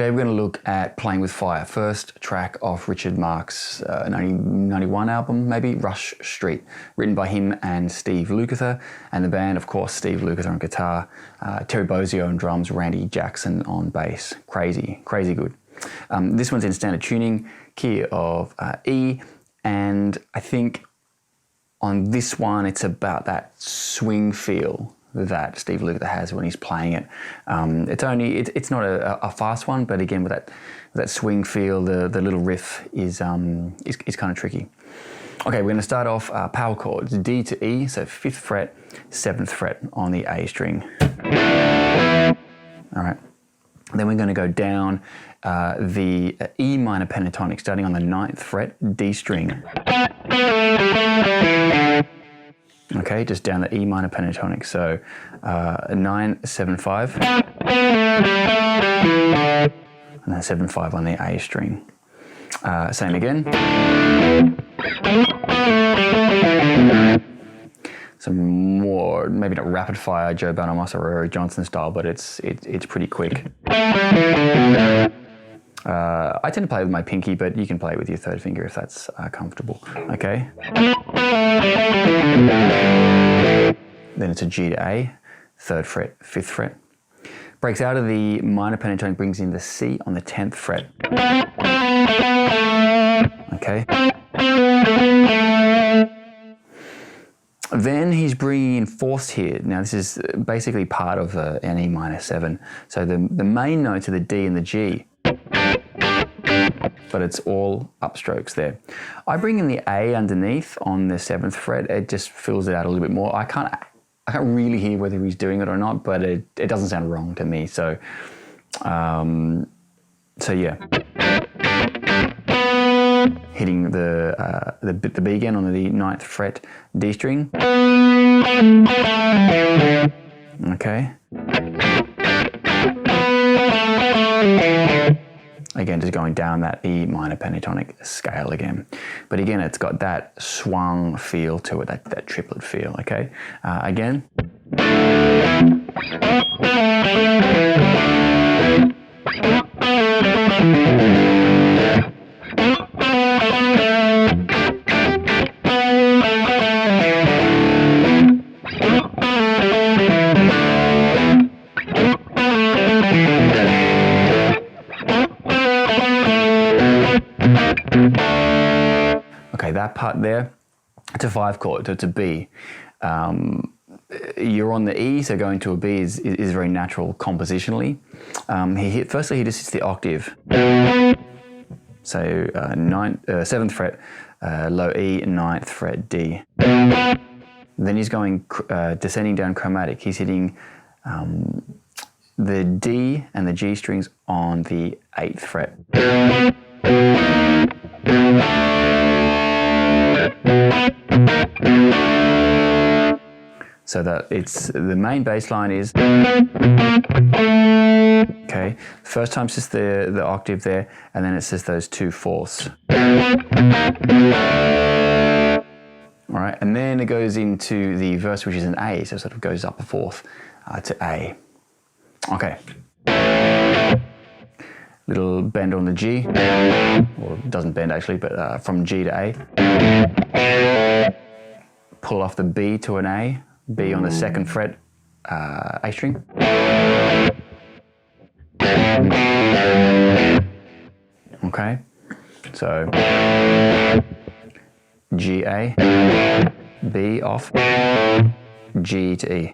Today we're going to look at Playing with Fire, first track off Richard Marx' 1991 album, maybe, Rush Street, written by him and Steve Lukather, and the band, of course, Steve Lukather on guitar, Terry Bozzio on drums, Randy Jackson on bass. Crazy, crazy good. This one's in standard tuning, key of E, and I think on this one it's about that swing feel that Steve Lukather has when he's playing it. It's not a fast one, but again, with that swing feel, the little riff is kind of tricky. Okay, we're going to start off power chords, D to E, so 5th fret, 7th fret on the A string. All right, then we're going to go down the E minor pentatonic, starting on the 9th fret, D string. Okay, just down the E minor pentatonic, so 9, 7, 5, and then 7, 5 on the A string. Same again. Some more, maybe not rapid fire Joe Bonamassa or Eric Johnson style, but it's pretty quick. I tend to play with my pinky, but you can play with your third finger if that's comfortable. Okay. Then it's a G to A, 3rd fret, 5th fret. Breaks out of the minor pentatonic, brings in the C on the 10th fret. Okay. Then he's bringing in fourths here. Now this is basically part of an E minor 7. So the main notes are the D and the G, but it's all upstrokes there. I bring in the A underneath on the 7th fret. It just fills it out a little bit more. I can't really hear whether he's doing it or not, but it doesn't sound wrong to me. So yeah. Hitting the B again on the 9th fret, D string. Okay. Again, just going down that E minor pentatonic scale again. But again, it's got that swung feel to it, that triplet feel, okay? Again. Okay, that part there, it's a 5 chord, so it's a B. You're on the E, so going to a B is very natural compositionally. Firstly, he just hits the octave. So 7th fret, low E, 9th fret, D. Then he's going descending down chromatic. He's hitting the D and the G strings on the 8th fret. So that it's the main bass line is okay. First time it's just the octave there, and then it's just those 2 fourths. All right, and then it goes into the verse, which is an A, so it sort of goes up a fourth to A. Okay. Little bend on the G, or it doesn't bend actually, but from G to A. Pull off the B to an A, B on the 2nd fret, A string. Okay, so G, A, B off, G to E.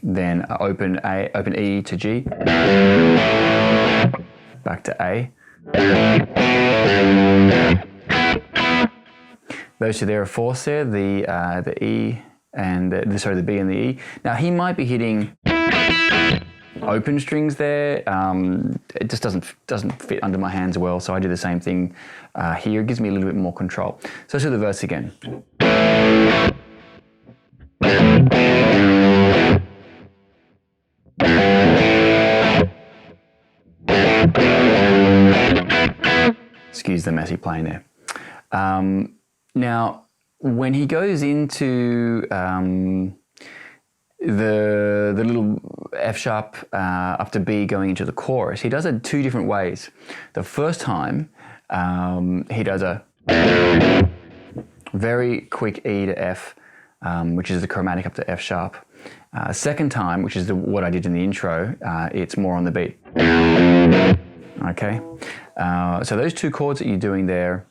Then open E to G, back to A. Those two there are fourths there, the E and the B and the E. Now he might be hitting open strings there. It just doesn't fit under my hands well, so I do the same thing here. It gives me a little bit more control. So let's do the verse again. Excuse the messy playing there. Now, when he goes into the little F sharp up to B going into the chorus, he does it 2 different ways. The first time he does a very quick E to F, which is the chromatic up to F sharp. Second time, which is what I did in the intro, it's more on the beat. Okay, so those 2 chords that you're doing there,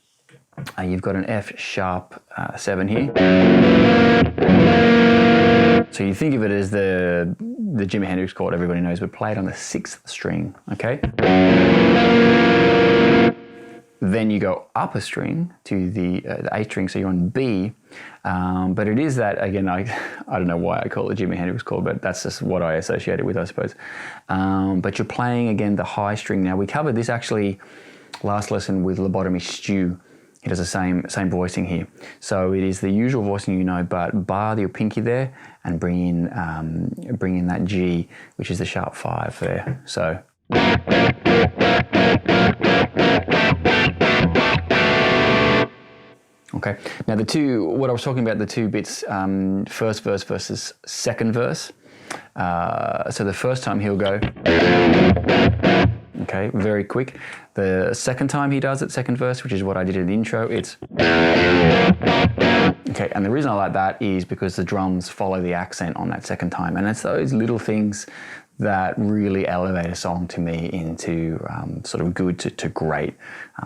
you've got an F sharp 7 here. So you think of it as the Jimi Hendrix chord everybody knows, but play it on the 6th string, okay? Then you go up a string to the 8th string, so you're on B. But it is that, again, I don't know why I call it Jimi Hendrix chord, but that's just what I associate it with, I suppose. But you're playing, again, the high string. Now, we covered this actually last lesson with Lobotomy Stew. He does the same voicing here. So it is the usual voicing, you know, but bar your pinky there and bring in that G, which is the sharp 5 there. So. Okay, now what I was talking about, the 2 bits, first verse versus second verse. So the first time he'll go, okay, very quick. The second time he does it, second verse, which is what I did in the intro, it's, okay, and the reason I like that is because the drums follow the accent on that second time, and it's those little things that really elevate a song to me into sort of good to great,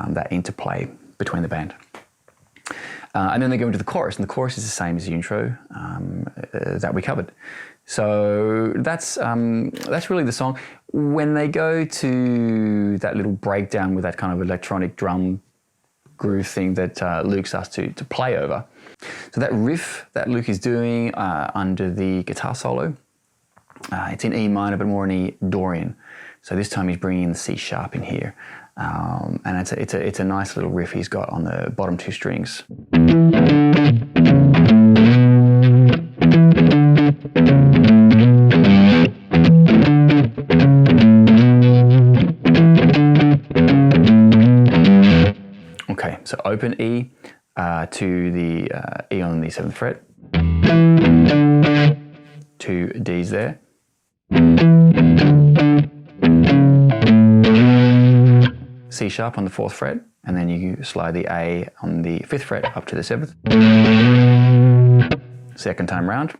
that interplay between the band. And then they go into the chorus, and the chorus is the same as the intro that we covered. So that's really the song. When they go to that little breakdown with that kind of electronic drum groove thing that Luke's asked to play over, so that riff that Luke is doing under the guitar solo, it's in E minor, but more in E Dorian. So this time he's bringing in the C sharp in here. And it's a nice little riff he's got on the bottom 2 strings. Okay, so open E to the E on the 7th fret, 2 Ds there. C sharp on the 4th fret, and then you slide the A on the 5th fret up to the 7th. Second time round.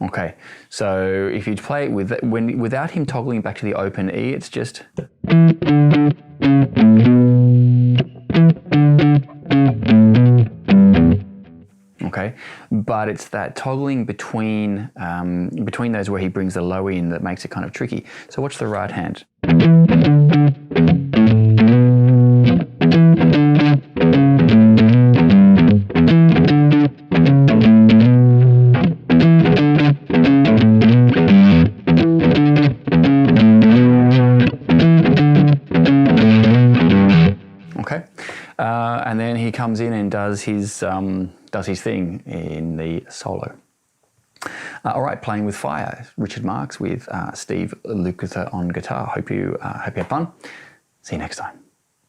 Okay, so if you play it without him toggling back to the open E, it's just. Okay, but it's that toggling between those where he brings the low in that makes it kind of tricky. So watch the right hand. Okay, and then he comes in and does his thing in the solo. All right, Playing with Fire, Richard Marx with Steve Lukather on guitar. Hope you have fun. See you next time.